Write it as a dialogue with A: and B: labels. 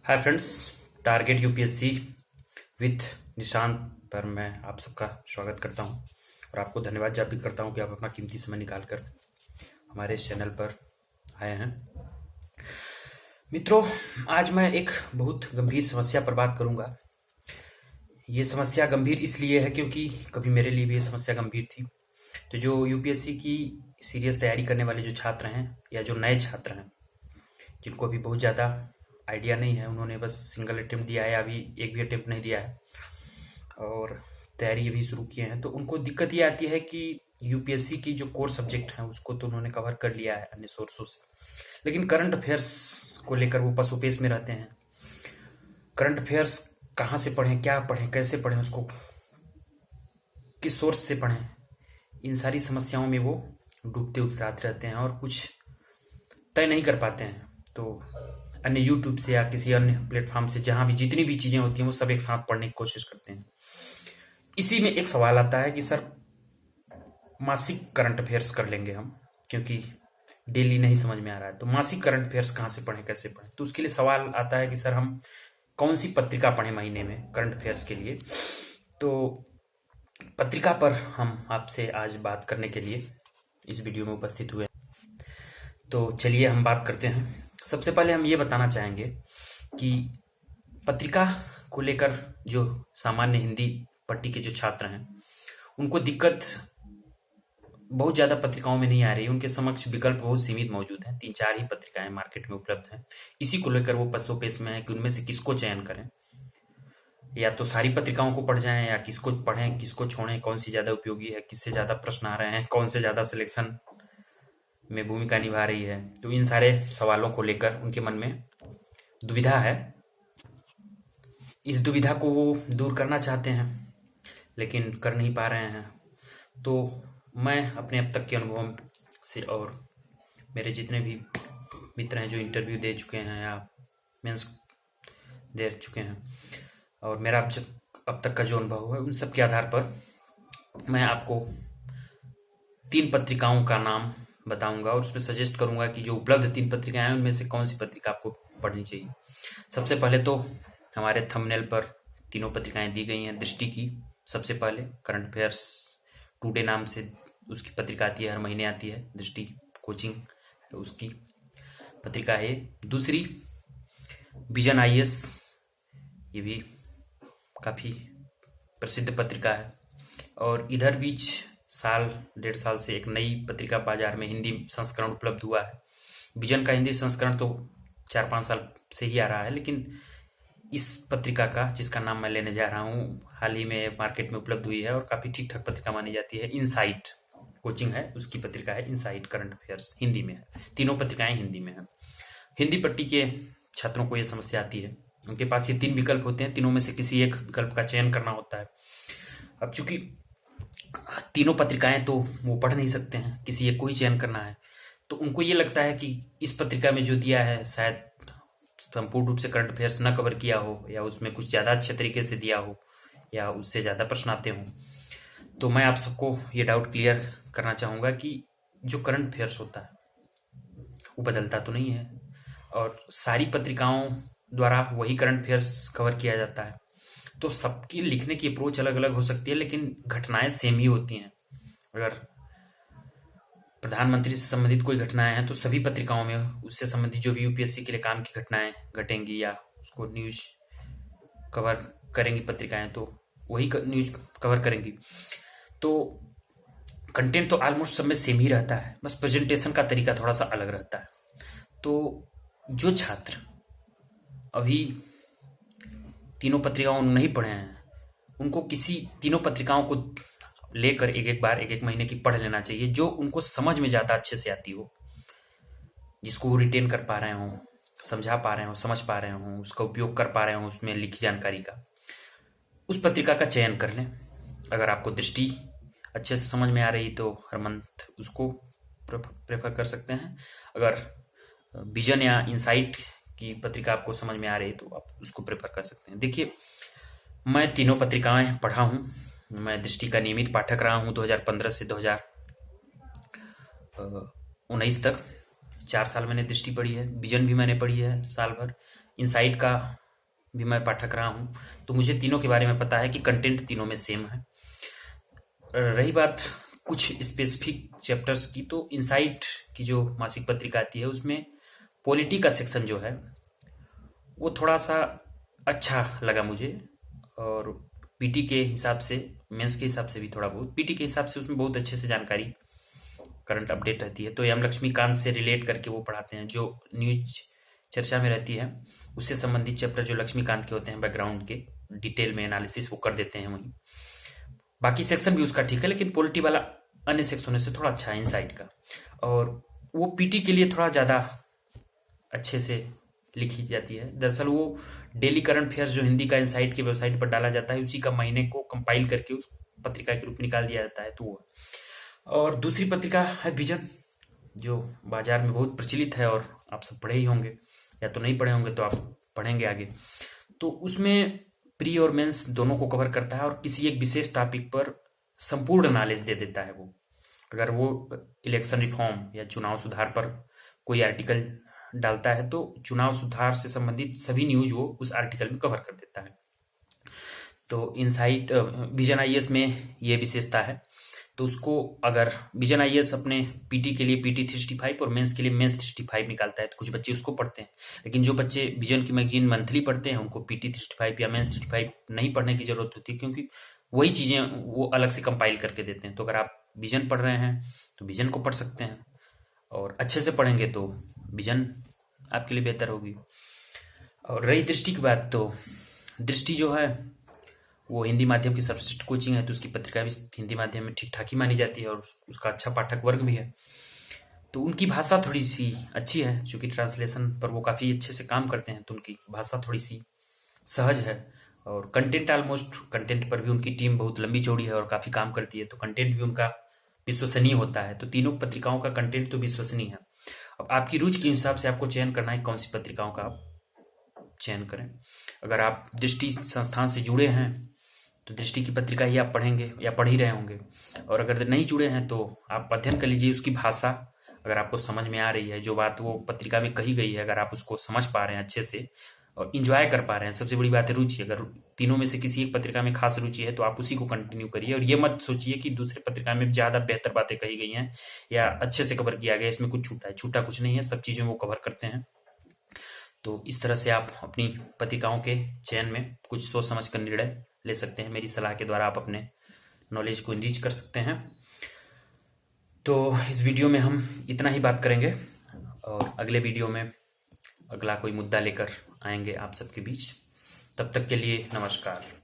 A: Hi friends, target UPSC with Nishant पर मैं आप सबका स्वागत करता हूं और आपको धन्यवाद ज्ञापित करता हूं कि आप अपना कीमती समय निकालकर हमारे इस चैनल पर आए हैं। मित्रों, आज मैं एक बहुत गंभीर समस्या पर बात करूंगा। ये समस्या गंभीर इसलिए है क्योंकि कभी मेरे लिए भी ये समस्या गंभीर थी। तो जो यूपीएससी की सीरियस तैयारी करने वाले जो छात्र हैं या जो नए छात्र हैं, जिनको अभी बहुत ज़्यादा आइडिया नहीं है, उन्होंने बस सिंगल अटेम्प्ट दिया है, अभी एक भी अटेम्प्ट नहीं दिया है और तैयारी अभी शुरू किए हैं, तो उनको दिक्कत ये आती है कि यूपीएससी की जो कोर सब्जेक्ट हैं उसको तो उन्होंने कवर कर लिया है अन्य सोर्सों से, लेकिन करंट अफेयर्स को लेकर वो पसोपेश में रहते हैं। करंट अफेयर्स कहाँ से पढ़ें, क्या पढ़ें, कैसे पढ़ें, उसको किस सोर्स से पढ़ें, इन सारी समस्याओं में वो डूबते उतराते रहते हैं और कुछ तय नहीं कर पाते हैं। तो अन्य यूट्यूब से या किसी अन्य प्लेटफॉर्म से जहां भी जितनी भी चीजें होती हैं वो सब एक साथ पढ़ने की कोशिश करते हैं। इसी में एक सवाल आता है कि सर, मासिक करंट अफेयर्स कर लेंगे हम, क्योंकि डेली नहीं समझ में आ रहा है, तो मासिक करंट अफेयर्स कहाँ से पढ़ें, कैसे पढ़ें। तो उसके लिए सवाल आता है कि सर, हम कौन सी पत्रिका पढ़ें महीने में करंट अफेयर्स के लिए। तो पत्रिका पर हम आपसे आज बात करने के लिए इस वीडियो में उपस्थित हुए। तो चलिए हम बात करते हैं। सबसे पहले हम ये बताना चाहेंगे कि पत्रिका को लेकर जो सामान्य हिंदी पट्टी के जो छात्र हैं उनको दिक्कत बहुत ज़्यादा पत्रिकाओं में नहीं आ रही है। उनके समक्ष विकल्प बहुत सीमित मौजूद हैं, 3-4 ही पत्रिकाएं मार्केट में उपलब्ध हैं। इसी को लेकर वो पसोपेश में है कि उनमें से किसको चयन करें, या तो सारी पत्रिकाओं को पढ़ जाएं या किसको पढ़ें, किसको छोड़ें, कौन सी ज़्यादा उपयोगी है, किससे ज़्यादा प्रश्न आ रहे हैं, कौन से ज़्यादा सिलेक्शन में भूमिका निभा रही है। तो इन सारे सवालों को लेकर उनके मन में दुविधा है। इस दुविधा को वो दूर करना चाहते हैं लेकिन कर नहीं पा रहे हैं। तो मैं अपने अब तक के अनुभव से और मेरे जितने भी मित्र हैं जो इंटरव्यू दे चुके हैं या मेंस दे चुके हैं, और मेरा अब तक का जो अनुभव है, उन सब के आधार पर मैं आपको 3 पत्रिकाओं का नाम बताऊंगा और उसमें सजेस्ट करूंगा कि जो उपलब्ध 3 पत्रिकाएं हैं उनमें से कौन सी पत्रिका आपको पढ़नी चाहिए। सबसे पहले तो हमारे थंबनेल पर तीनों पत्रिकाएं दी गई हैं। दृष्टि की सबसे पहले करंट अफेयर्स टुडे नाम से उसकी पत्रिका आती है, हर महीने आती है। दृष्टि कोचिंग उसकी पत्रिका है। दूसरी विजन आईएएस, ये भी काफ़ी प्रसिद्ध पत्रिका है। और इधर बीच साल 1.5 साल से एक नई पत्रिका बाजार में हिंदी संस्करण उपलब्ध हुआ है। विजन का हिंदी संस्करण तो 4-5 साल से ही आ रहा है, लेकिन इस पत्रिका का, जिसका नाम मैं लेने जा रहा हूँ, हाल ही में मार्केट में उपलब्ध हुई है और काफ़ी ठीक ठाक पत्रिका मानी जाती है। इनसाइट कोचिंग है, उसकी पत्रिका है इनसाइट करंट अफेयर्स, हिंदी में है। तीनों पत्रिकाएं हिंदी में है। हिंदी पट्टी के छात्रों को यह समस्या आती है, उनके पास ये 3 विकल्प होते हैं, तीनों में से किसी एक विकल्प का चयन करना होता है। अब चूंकि तीनों पत्रिकाएं तो वो पढ़ नहीं सकते हैं, किसी एक को ही चयन करना है, तो उनको ये लगता है कि इस पत्रिका में जो दिया है शायद संपूर्ण रूप से करंट अफेयर्स न कवर किया हो, या उसमें कुछ ज़्यादा अच्छे तरीके से दिया हो, या उससे ज़्यादा प्रश्न आते हों। तो मैं आप सबको ये डाउट क्लियर करना चाहूँगा कि जो करंट अफेयर्स होता है वो बदलता तो नहीं है, और सारी पत्रिकाओं द्वारा वही करंट अफेयर्स कवर किया जाता है। तो सबकी लिखने की अप्रोच अलग अलग हो सकती है, लेकिन घटनाएं सेम ही होती हैं। अगर प्रधानमंत्री से संबंधित कोई घटनाएं हैं तो सभी पत्रिकाओं में उससे संबंधित जो भी यूपीएससी के लिए काम की घटनाएं घटेंगी या उसको न्यूज कवर करेंगी पत्रिकाएं, तो वही न्यूज कवर करेंगी। तो कंटेंट तो ऑलमोस्ट सब में सेम ही रहता है, बस प्रेजेंटेशन का तरीका थोड़ा सा अलग रहता है। तो जो छात्र अभी तीनों पत्रिकाओं नहीं पढ़े हैं, उनको किसी तीनों पत्रिकाओं को लेकर एक बार एक महीने की पढ़ लेना चाहिए, जो उनको समझ में ज़्यादा अच्छे से आती हो, जिसको वो रिटेन कर पा रहे हों, समझा पा रहे हों, समझ पा रहे हों, उसका उपयोग कर पा रहे हों उसमें लिखी जानकारी का। उस पत्रिका का चयन कर लें। अगर आपको दृष्टि अच्छे से समझ में आ रही तो हर मंथ उसको प्रेफर कर सकते हैं। अगर विजन या इनसाइट की पत्रिका आपको समझ में आ रही तो आप उसको प्रेफर कर सकते हैं। देखिए, मैं तीनों पत्रिकाएं पढ़ा हूँ। मैं दृष्टि का नियमित पाठक रहा हूँ 2015 से 2019 तक। 4 साल मैंने दृष्टि पढ़ी है, विजन भी मैंने पढ़ी है साल भर, इनसाइट का भी मैं पाठक रहा हूँ। तो मुझे तीनों के बारे में पता है कि कंटेंट तीनों में सेम है। रही बात कुछ स्पेसिफिक चैप्टर्स की, तो इनसाइट की जो मासिक पत्रिका आती है उसमें पॉलिटी का सेक्शन जो है वो थोड़ा सा अच्छा लगा मुझे, और पीटी के हिसाब से, मेंस के हिसाब से भी थोड़ा बहुत, पीटी के हिसाब से उसमें बहुत अच्छे से जानकारी, करंट अपडेट रहती है। तो एम लक्ष्मीकांत से रिलेट करके वो पढ़ाते हैं, जो न्यूज चर्चा में रहती है उससे संबंधित चैप्टर जो लक्ष्मीकांत के होते हैं बैकग्राउंड के, डिटेल में एनालिसिस वो कर देते हैं वहीं। बाकी सेक्शन भी उसका ठीक है, लेकिन पॉलिटी वाला अन्य सेक्शनों से थोड़ा अच्छा है इनसाइट का, और वो पीटी के लिए थोड़ा ज़्यादा अच्छे से लिखी जाती है। दरअसल वो डेली करंट अफेयर्स जो हिंदी का इनसाइट की वेबसाइट पर डाला जाता है, उसी का महीने को कंपाइल करके उस पत्रिका के रूप में निकाल दिया जाता है, तो वो। और दूसरी पत्रिका है विजन, जो बाजार में बहुत प्रचलित है और आप सब पढ़े ही होंगे, या तो नहीं पढ़े होंगे तो आप पढ़ेंगे आगे। तो उसमें प्री और मेंस दोनों को कवर करता है, और किसी एक विशेष टॉपिक पर संपूर्ण नॉलेज दे देता है वो। अगर वो इलेक्शन रिफॉर्म या चुनाव सुधार पर कोई आर्टिकल डालता है तो चुनाव सुधार से संबंधित सभी न्यूज वो उस आर्टिकल में कवर कर देता है। तो इनसाइट विजन आईएएस में ये विशेषता है। तो उसको अगर विजन आईएएस अपने पीटी के लिए पीटी 365 और मेंस के लिए मेंस 365 निकालता है, तो कुछ बच्चे उसको पढ़ते हैं। लेकिन जो बच्चे विजन की मैगजीन मंथली पढ़ते हैं उनको पीटी 365 या मेंस 365 नहीं पढ़ने की जरूरत होती, क्योंकि वही चीजें वो अलग से कंपाइल करके देते हैं। तो अगर आप विजन पढ़ रहे हैं तो विजन को पढ़ सकते हैं, और अच्छे से पढ़ेंगे तो विजन आपके लिए बेहतर होगी। और रही दृष्टि की बात, तो दृष्टि जो है वो हिंदी माध्यम की सर्वश्रेष्ठ कोचिंग है, तो उसकी पत्रिका भी हिंदी माध्यम में ठीक ठाक ही मानी जाती है, और उसका अच्छा पाठक वर्ग भी है। तो उनकी भाषा थोड़ी सी अच्छी है, चूंकि ट्रांसलेशन पर वो काफ़ी अच्छे से काम करते हैं, तो उनकी भाषा थोड़ी सी सहज है। और कंटेंट पर भी उनकी टीम बहुत लंबी चौड़ी है और काफ़ी काम करती है, तो कंटेंट भी उनका विश्वसनीय होता है। तो तीनों पत्रिकाओं का कंटेंट तो विश्वसनीय है। अब आपकी रुचि के हिसाब से आपको चयन करना है कौन सी पत्रिकाओं का आप चयन करें। अगर आप दृष्टि संस्थान से जुड़े हैं तो दृष्टि की पत्रिका ही आप पढ़ेंगे या पढ़ ही रहे होंगे, और अगर नहीं जुड़े हैं तो आप अध्ययन कर लीजिए उसकी भाषा। अगर आपको समझ में आ रही है, जो बात वो पत्रिका में कही गई है, अगर आप उसको समझ पा रहे हैं अच्छे से और इंजॉय कर पा रहे हैं, सबसे बड़ी बात है रुचि। अगर तीनों में से किसी एक पत्रिका में खास रुचि है तो आप उसी को कंटिन्यू करिए, और ये मत सोचिए कि दूसरे पत्रिका में ज्यादा बेहतर बातें कही गई हैं या अच्छे से कवर किया गया, इसमें कुछ छूटा है। छूटा कुछ नहीं है, सब चीजें वो कवर करते हैं। तो इस तरह से आप अपनी पत्रिकाओं के चयन में कुछ सोच समझ कर निर्णय ले सकते हैं। मेरी सलाह के द्वारा आप अपने नॉलेज को इनरीच कर सकते हैं। तो इस वीडियो में हम इतना ही बात करेंगे, और अगले वीडियो में अगला कोई मुद्दा लेकर आएंगे आप सबके बीच। तब तक के लिए नमस्कार।